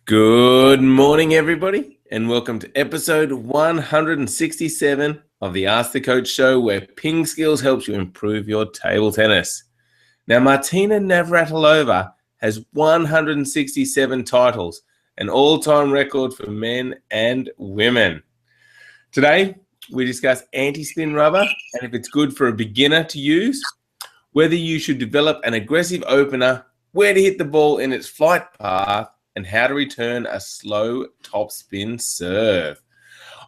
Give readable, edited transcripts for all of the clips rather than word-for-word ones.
Good morning, everybody, and welcome to episode 167 of the Ask the Coach show, where PingSkills helps you improve your table tennis. Now, Martina Navratilova has 167 titles, an all-time record for men and women. Today, we discuss anti-spin rubber and if it's good for a beginner to use, whether you should develop an aggressive opener, where to hit the ball in its flight path, and how to return a slow topspin serve.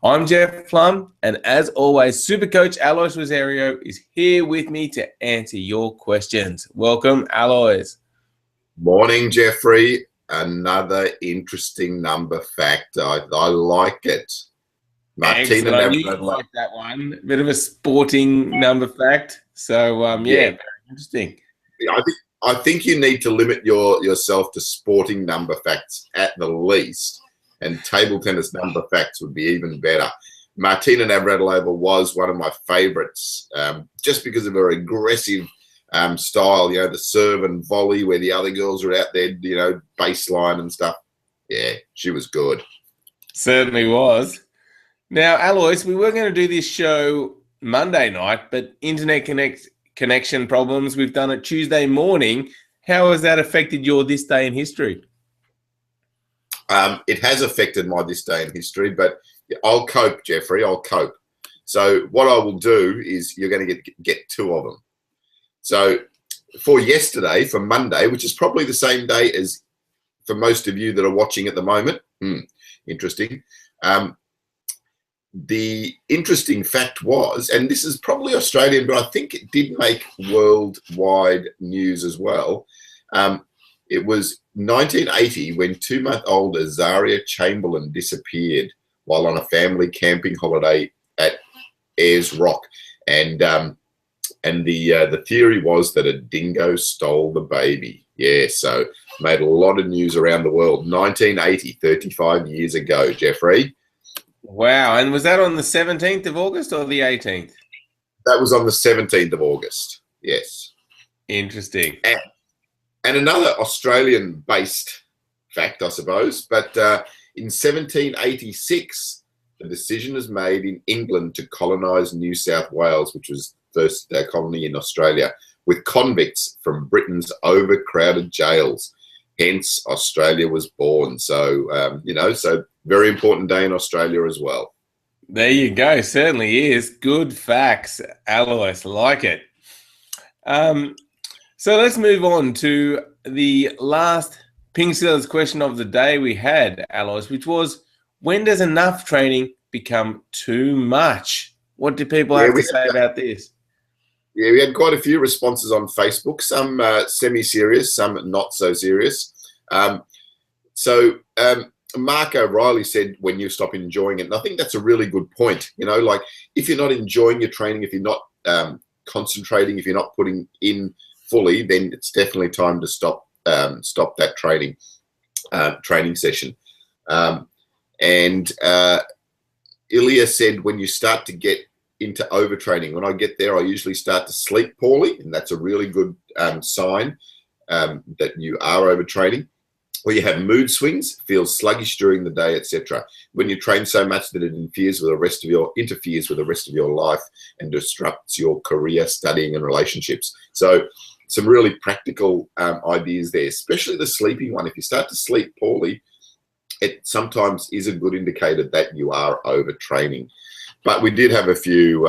I'm Jeff Plum, and as always, Super Coach Alois Rosario is here with me to answer your questions. Welcome, Alois. Morning, Jeffrey. Another interesting number fact. I like it. Martina Navratilova, like that one. Bit of a sporting number fact. So, very interesting. I think you need to limit yourself to sporting number facts at the least, and table tennis number facts would be even better. Martina Navratilova was one of my favorites, just because of her aggressive style, the serve and volley where the other girls are out there, baseline and stuff. Yeah, she was good. Certainly was. Now, Alois, we were going to do this show Monday night, but internet connection problems. We've done it Tuesday morning. How has that affected your this day in history? It has affected my this day in history, but I'll cope, Jeffrey. I'll cope. So what I will do is you're going to get two of them. So for yesterday, for Monday, which is probably the same day as for most of you that are watching at the moment. Interesting. The interesting fact was, and this is probably Australian, but I think it did make worldwide news as well. It was 1980 when 2-month-old Azaria Chamberlain disappeared while on a family camping holiday at Ayers Rock, and the theory was that a dingo stole the baby. Yeah, so made a lot of news around the world. 1980, 35 years ago, Jeffrey. Wow, and was that on the 17th of August or the 18th? That was on the 17th of August, yes. Interesting. And another Australian-based fact, I suppose, but in 1786, the decision was made in England to colonise New South Wales, which was the first colony in Australia, with convicts from Britain's overcrowded jails. Hence, Australia was born. So, so very important day in Australia as well. There you go. Certainly is. Good facts, Alois. Like it. So let's move on to the last PingSkills question of the day we had, Alois, which was, when does enough training become too much? What do people have to say about this? Yeah, we had quite a few responses on Facebook, some semi-serious, some not so serious. Mark O'Reilly said, when you stop enjoying it, and I think that's a really good point. Like if you're not enjoying your training, if you're not concentrating, if you're not putting in fully, then it's definitely time to stop that training session. Ilya said, when you start to get into overtraining, when I get there, I usually start to sleep poorly, and that's a really good sign that you are overtraining. Or you have mood swings, feel sluggish during the day, etc. When you train so much that it interferes with the rest of your life and disrupts your career, studying, and relationships. So some really practical ideas there, especially the sleeping one. If you start to sleep poorly, it sometimes is a good indicator that you are overtraining. But we did have a few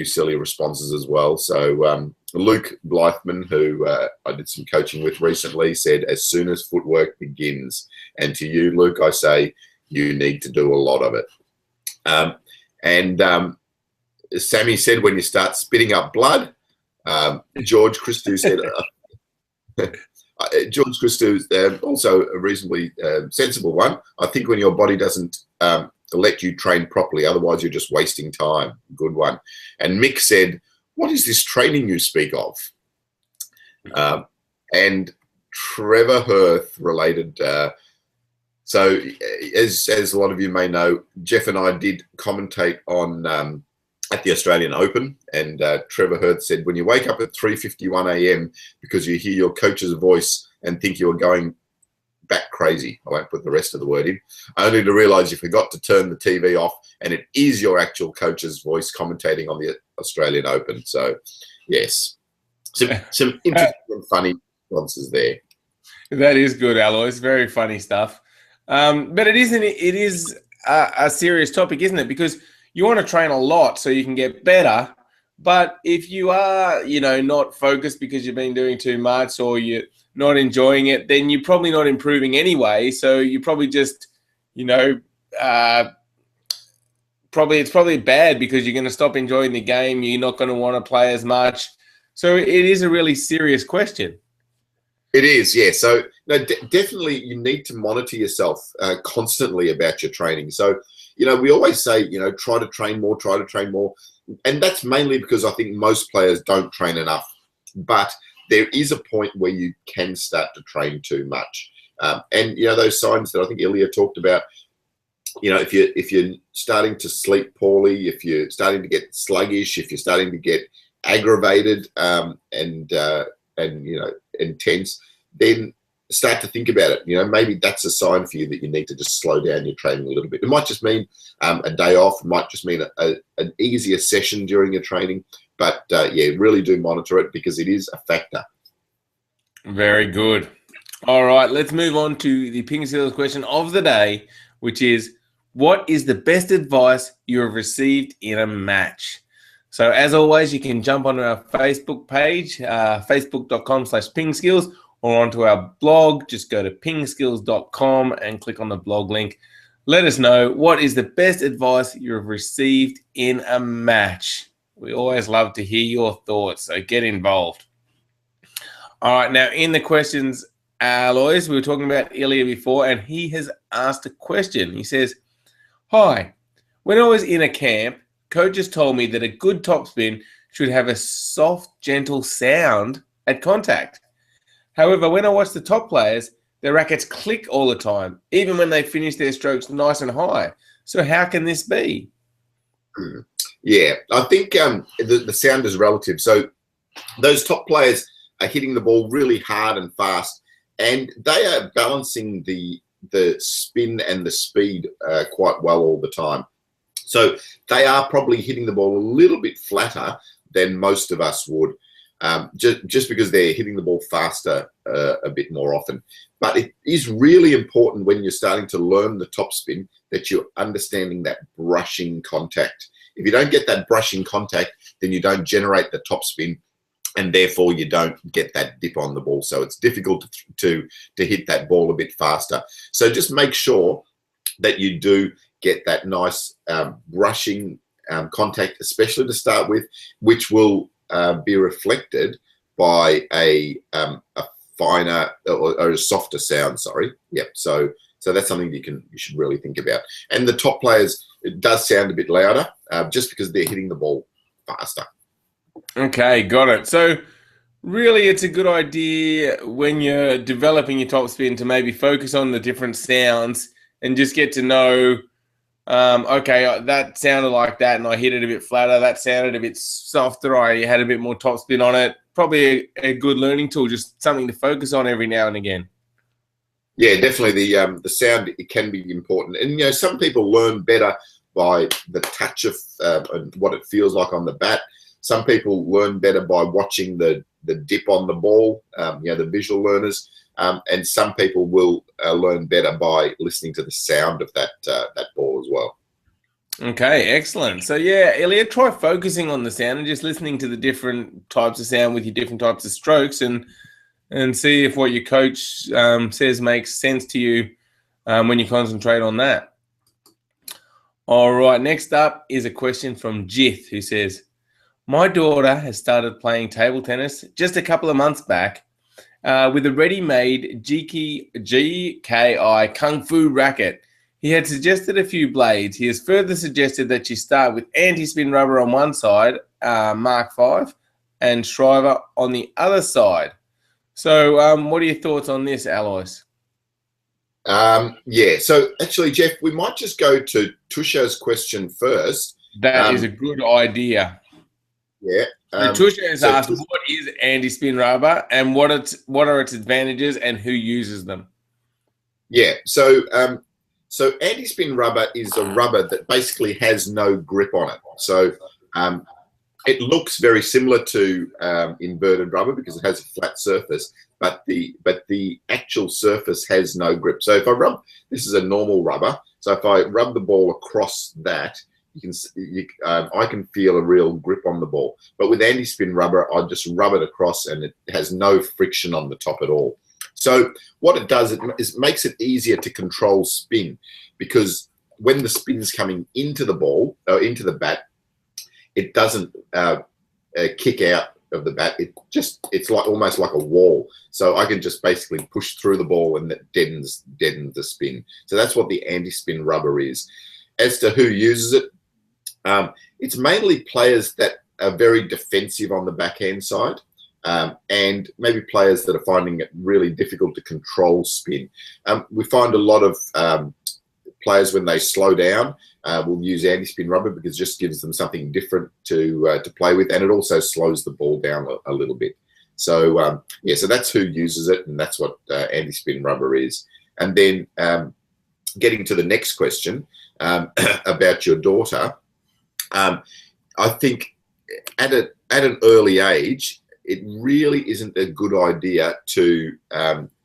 silly responses as well. So Luke Blythman, who I did some coaching with recently, said, as soon as footwork begins. And to you, Luke, I say you need to do a lot of it. Sammy said, when you start spitting up blood. George Christou said, George Christou, also a reasonably sensible one. I think when your body doesn't let you train properly, otherwise you're just wasting time. Good one. And Mick said, what is this training you speak of? And Trevor Hirth related, so as a lot of you may know, Jeff and I did commentate on at the Australian Open, and Trevor Hirth said, when you wake up at 3:51 a.m. because you hear your coach's voice and think you're going bat crazy. I won't put the rest of the word in, only to realize you forgot to turn the TV off, and it is your actual coach's voice commentating on the Australian Open. So, yes, some interesting and funny responses there. That is good, Alois. Very funny stuff. But it is a serious topic, isn't it? Because you want to train a lot so you can get better. But if you are, not focused because you've been doing too much or you're not enjoying it, then you're probably not improving anyway. So you probably just, it's probably bad because you're going to stop enjoying the game. You're not going to want to play as much. So it is a really serious question. It is, yeah. So no, definitely you need to monitor yourself constantly about your training. So, we always say, try to train more, And that's mainly because I think most players don't train enough. But there is a point where you can start to train too much. And, those signs that I think Ilya talked about, if you're starting to sleep poorly, if you're starting to get sluggish, if you're starting to get aggravated and intense, then start to think about it. Maybe that's a sign for you that you need to just slow down your training a little bit. It might just mean a day off. It might just mean an easier session during your training. But, really do monitor it because it is a factor. Very good. All right, let's move on to the PingSkills question of the day, which is, what is the best advice you have received in a match? So as always, you can jump onto our Facebook page, facebook.com/PingSkills, or onto our blog. Just go to pingskills.com and click on the blog link. Let us know what is the best advice you have received in a match. We always love to hear your thoughts, so get involved. All right, now in the questions, Alois, we were talking about Ilya before, and he has asked a question. He says, "Hi, when I was in a camp, coaches told me that a good topspin should have a soft, gentle sound at contact. However, when I watch the top players, their rackets click all the time, even when they finish their strokes nice and high. So how can this be?" Yeah, I think the sound is relative. So those top players are hitting the ball really hard and fast, and they are balancing the spin and the speed quite well all the time. So they are probably hitting the ball a little bit flatter than most of us would, just because they're hitting the ball faster a bit more often. But it is really important when you're starting to learn the topspin that you're understanding that brushing contact. If you don't get that brushing contact, then you don't generate the topspin, and therefore you don't get that dip on the ball. So it's difficult to hit that ball a bit faster. So just make sure that you do get that nice brushing contact, especially to start with, which will be reflected by a finer or a softer sound. Sorry, yep. So that's something you should really think about. And the top players, it does sound a bit louder, just because they're hitting the ball faster. Okay, got it. So really, it's a good idea when you're developing your topspin to maybe focus on the different sounds and just get to know, okay, that sounded like that and I hit it a bit flatter. That sounded a bit softer. I had a bit more topspin on it. Probably a good learning tool, just something to focus on every now and again. Yeah, definitely. The sound, it can be important. And, some people learn better by the touch of what it feels like on the bat. Some people learn better by watching the dip on the ball, the visual learners. And some people will learn better by listening to the sound of that ball as well. Okay, excellent. So yeah, Elliot, try focusing on the sound and just listening to the different types of sound with your different types of strokes, and see if what your coach says makes sense to you when you concentrate on that. All right, next up is a question from Jith, who says, "My daughter has started playing table tennis just a couple of months back with a ready-made GKI Kung Fu racket. He had suggested a few blades. He has further suggested that she start with anti-spin rubber on one side, Mark 5, and Shriver on the other side. So what are your thoughts on this, Alois?" Yeah, so actually, Jeff, we might just go to Tusha's question first. That is a good idea. Yeah. So Tusha has asked, what is anti-spin rubber and what are its advantages and who uses them? Yeah. So anti-spin rubber is a rubber that basically has no grip on it. So it looks very similar to inverted rubber because it has a flat surface, but the actual surface has no grip. So if I rub, this is a normal rubber. So if I rub the ball across that, I can feel a real grip on the ball. But with anti-spin rubber, I just rub it across and it has no friction on the top at all. So what it does is it makes it easier to control spin, because when the spin's coming into the ball or into the bat, it doesn't kick out of the bat. It's like almost like a wall. So I can just basically push through the ball and that deadens the spin. So that's what the anti-spin rubber is. As to who uses it, it's mainly players that are very defensive on the backhand side. And maybe players that are finding it really difficult to control spin. We find a lot of players, when they slow down, will use anti-spin rubber because it just gives them something different to play with, and it also slows the ball down a little bit. So yeah, so that's who uses it, and that's what anti-spin rubber is. And then getting to the next question about your daughter, I think at an early age, it really isn't a good idea to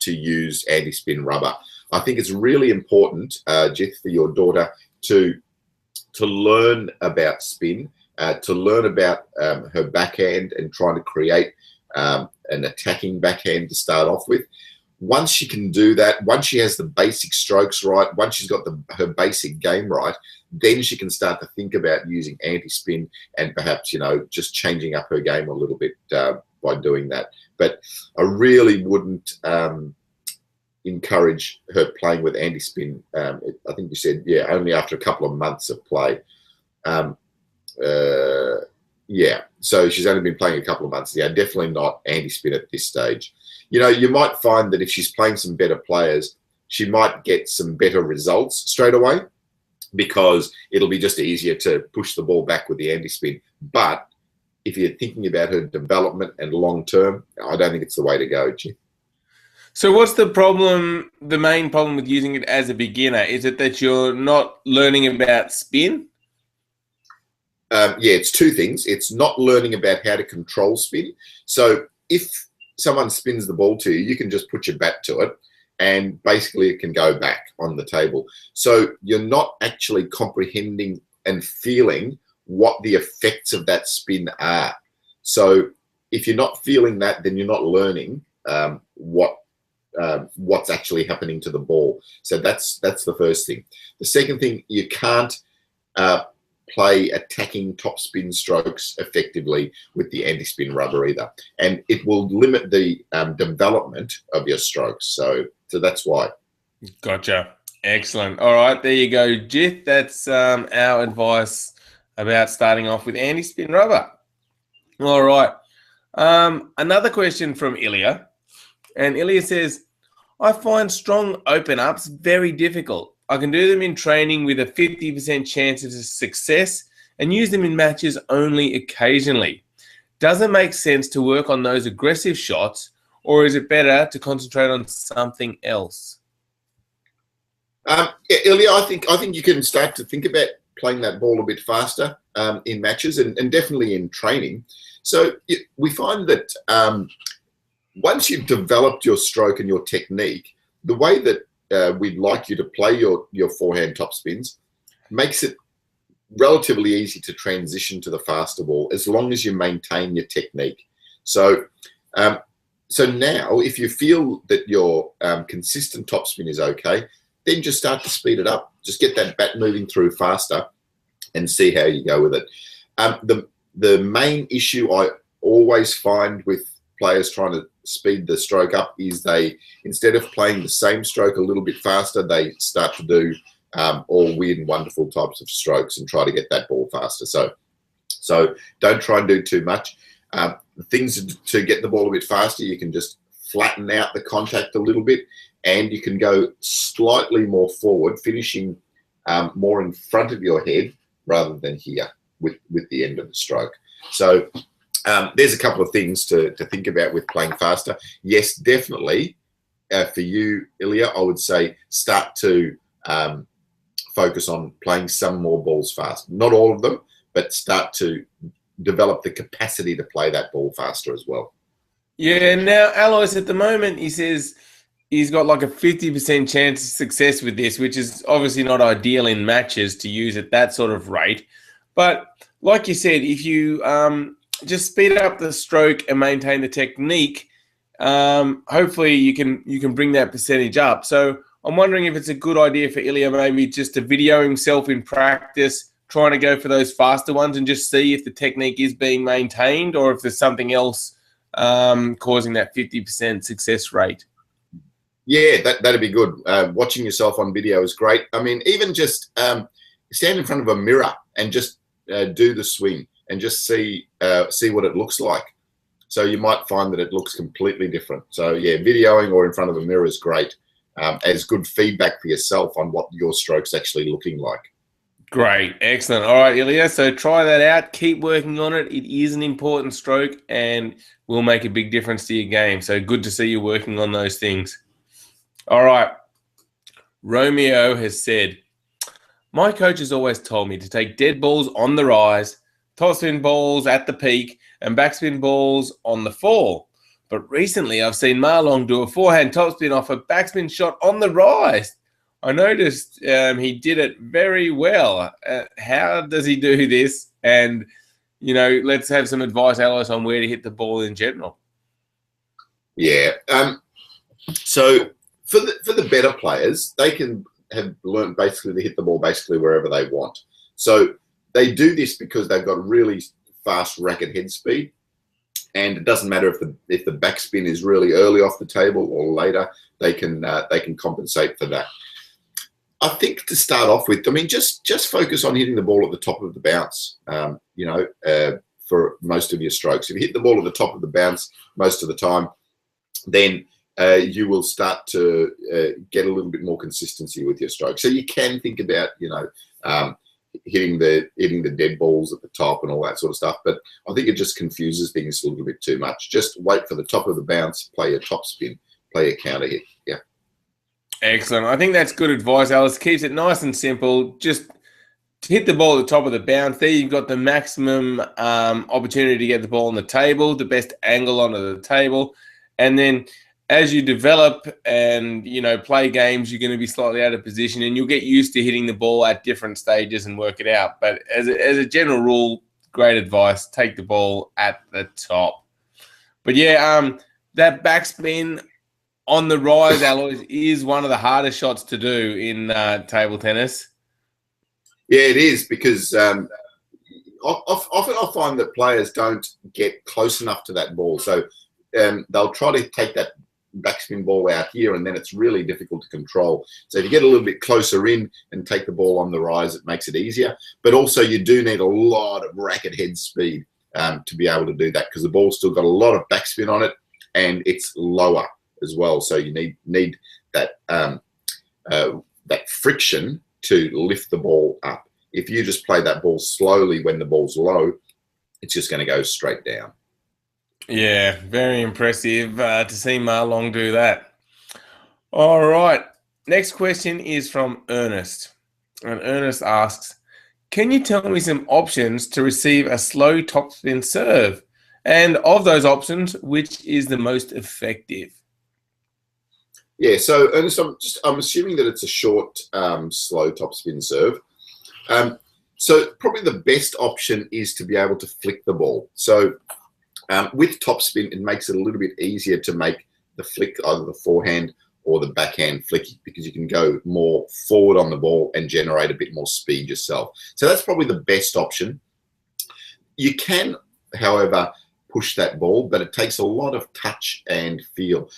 use anti-spin rubber. I think it's really important, Jith, for your daughter to learn about spin, to learn about her backhand and trying to create an attacking backhand to start off with. Once she can do that, once she has the basic strokes right, once she's got her basic game right, then she can start to think about using anti-spin and perhaps, just changing up her game a little bit by doing that. But I really wouldn't encourage her playing with anti-spin. I think you said, yeah, only after a couple of months of play. Yeah, so she's only been playing a couple of months. Yeah, definitely not anti-spin at this stage. You might find that if she's playing some better players, she might get some better results straight away because it'll be just easier to push the ball back with the anti-spin. But if you're thinking about her development and long-term, I don't think it's the way to go, Jim. So what's the problem, the main problem with using it as a beginner? Is it that you're not learning about spin? Yeah, it's two things. It's not learning about how to control spin. So if someone spins the ball to you, you can just put your bat to it and basically it can go back on the table. So you're not actually comprehending and feeling what the effects of that spin are. So if you're not feeling that, then you're not learning what's actually happening to the ball. So that's the first thing. The second thing, you can't play attacking top spin strokes effectively with the anti-spin rubber either, and it will limit the development of your strokes. So that's why. Gotcha. Excellent. All right, there you go, Jith. That's our advice about starting off with anti-spin rubber. All right. Another question from Ilya. And Ilya says, I find strong open-ups very difficult. I can do them in training with a 50% chance of success and use them in matches only occasionally. Does it make sense to work on those aggressive shots, or is it better to concentrate on something else? Yeah, Ilya, I think you can start to think about playing that ball a bit faster in matches and definitely in training. So we find that once you've developed your stroke and your technique, the way that we'd like you to play your forehand top spins makes it relatively easy to transition to the faster ball as long as you maintain your technique. So now if you feel that your consistent topspin is okay, then just start to speed it up. Just get that bat moving through faster and see how you go with it. The main issue I always find with players trying to speed the stroke up is they, instead of playing the same stroke a little bit faster, they start to do all weird and wonderful types of strokes and try to get that ball faster. So don't try and do too much. The things to get the ball a bit faster, you can just flatten out the contact a little bit, and you can go slightly more forward, finishing more in front of your head rather than here with the end of the stroke. So there's a couple of things to think about with playing faster. Yes, definitely for you, Ilya, I would say start to focus on playing some more balls fast. Not all of them, but start to develop the capacity to play that ball faster as well. Yeah, now Alois at the moment, he says he's got like a 50% chance of success with this, which is obviously not ideal in matches to use at that sort of rate. But like you said, if you just speed up the stroke and maintain the technique, hopefully you can bring that percentage up. So I'm wondering if it's a good idea for Ilya maybe just to video himself in practice, trying to go for those faster ones and just see if the technique is being maintained or if there's something else causing that 50% success rate. Yeah, that'd be good. Watching yourself on video is great. I mean, even just stand in front of a mirror and just do the swing and just see what it looks like. So you might find that it looks completely different. So yeah, videoing or in front of a mirror is great as good feedback for yourself on what your stroke's actually looking like. Great. Excellent. All right, Ilya. So try that out. Keep working on it. It is an important stroke and will make a big difference to your game. So good to see you working on those things. All right. Romeo has said, my coach has always told me to take dead balls on the rise, topspin balls at the peak, and backspin balls on the fall. But recently I've seen Marlon do a forehand topspin off a backspin shot on the rise. I noticed he did it very well. How does he do this? And, let's have some advice, Alice, on where to hit the ball in general. Yeah. So for the better players, they can have learned basically to hit the ball basically wherever they want. So they do this because they've got really fast racket head speed. And it doesn't matter if the backspin is really early off the table or later, they can compensate for that. I think to start off with, I mean, just focus on hitting the ball at the top of the bounce, for most of your strokes. If you hit the ball at the top of the bounce most of the time, then you will start to get a little bit more consistency with your stroke. So you can think about, hitting the dead balls at the top and all that sort of stuff. But I think it just confuses things a little bit too much. Just wait for the top of the bounce, play your top spin, play your counter hit. Yeah. Excellent. I think that's good advice, Alice. Keeps it nice and simple. Just hit the ball at the top of the bounce. There you've got the maximum opportunity to get the ball on the table, the best angle onto the table. And then as you develop and, play games, you're going to be slightly out of position and you'll get used to hitting the ball at different stages and work it out. But as a general rule, great advice, take the ball at the top. But yeah, that backspin on the rise, Alois, is one of the hardest shots to do in table tennis. Yeah, it is because often I find that players don't get close enough to that ball. So they'll try to take that backspin ball out here and then it's really difficult to control. So if you get a little bit closer in and take the ball on the rise, it makes it easier. But also you do need a lot of racket head speed to be able to do that because the ball's still got a lot of backspin on it and it's lower as well. So you need that that friction to lift the ball up. If you just play that ball slowly when the ball's low, it's just going to go straight down. Yeah, very impressive to see Marlon do that. All right. Next question is from Ernest. And Ernest asks, can you tell me some options to receive a slow topspin serve? And of those options, which is the most effective? Yeah, so Ernest, I'm assuming that it's a short, slow topspin serve. So probably the best option is to be able to flick the ball. So with topspin, it makes it a little bit easier to make the flick, either the forehand or the backhand flick, because you can go more forward on the ball and generate a bit more speed yourself. So that's probably the best option. You can, however, push that ball, but it takes a lot of touch and feel.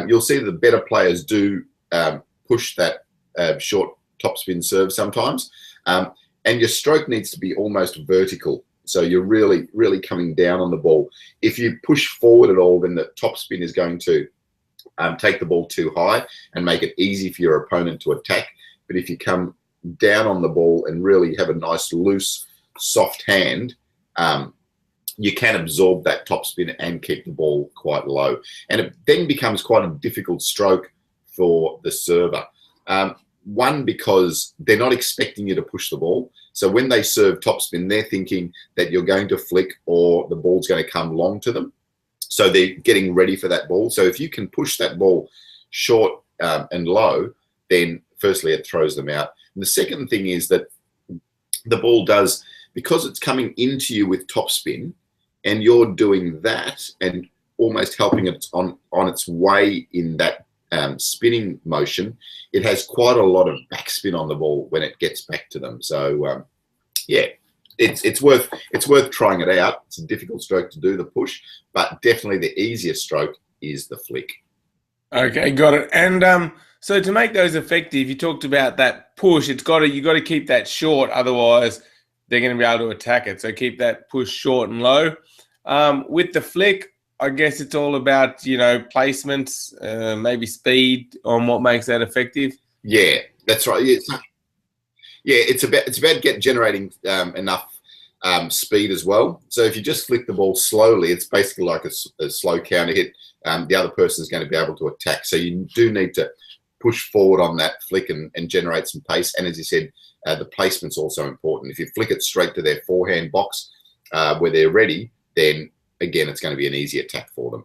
You'll see the better players do push that short topspin serve sometimes, and your stroke needs to be almost vertical. So you're really, really coming down on the ball. If you push forward at all, then the topspin is going to take the ball too high and make it easy for your opponent to attack. But if you come down on the ball and really have a nice, loose, soft hand, you can absorb that topspin and keep the ball quite low. And it then becomes quite a difficult stroke for the server. One, because they're not expecting you to push the ball. So when they serve topspin, they're thinking that you're going to flick or the ball's going to come long to them. So they're getting ready for that ball. So if you can push that ball short and low, then firstly, it throws them out. And the second thing is that the ball does, because it's coming into you with topspin, and you're doing that and almost helping it on its way in that spinning motion, it has quite a lot of backspin on the ball when it gets back to them. So yeah, it's worth trying it out. It's a difficult stroke to do, the push, but definitely the easiest stroke is the flick. Okay, got it. And so to make those effective, you talked about that push. You got to keep that short, otherwise they're going to be able to attack it. So keep that push short and low. With the flick, I guess it's all about, placements, maybe speed on what makes that effective. Yeah, that's right. It's about generating enough speed as well. So if you just flick the ball slowly, it's basically like a slow counter hit. The other person is going to be able to attack. So you do need to push forward on that flick and generate some pace. And as you said, the placement's also important. If you flick it straight to their forehand box where they're ready, then again, it's going to be an easy attack for them.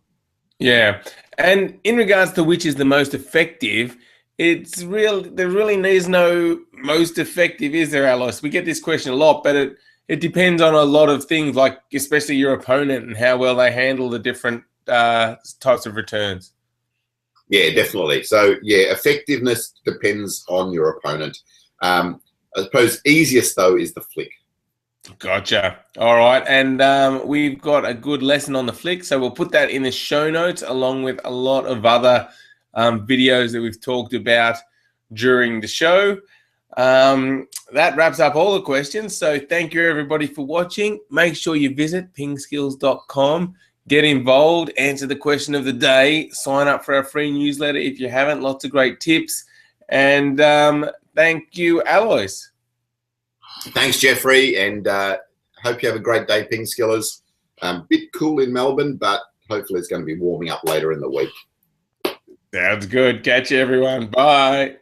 Yeah. And in regards to which is the most effective, there really is no most effective, is there, Alice? We get this question a lot, but it depends on a lot of things, like especially your opponent and how well they handle the different types of returns. Yeah, definitely. So yeah, effectiveness depends on your opponent. I suppose easiest though is the flick. Gotcha. All right. And we've got a good lesson on the flick, so we'll put that in the show notes along with a lot of other videos that we've talked about during the show. That wraps up all the questions. So thank you, everybody, for watching. Make sure you visit pingskills.com. Get involved, answer the question of the day, sign up for our free newsletter if you haven't. Lots of great tips. And thank you, Alois. Thanks, Jeffrey, and hope you have a great day, PingSkillers. Bit cool in Melbourne, but hopefully it's going to be warming up later in the week. Sounds good. Catch you, everyone. Bye.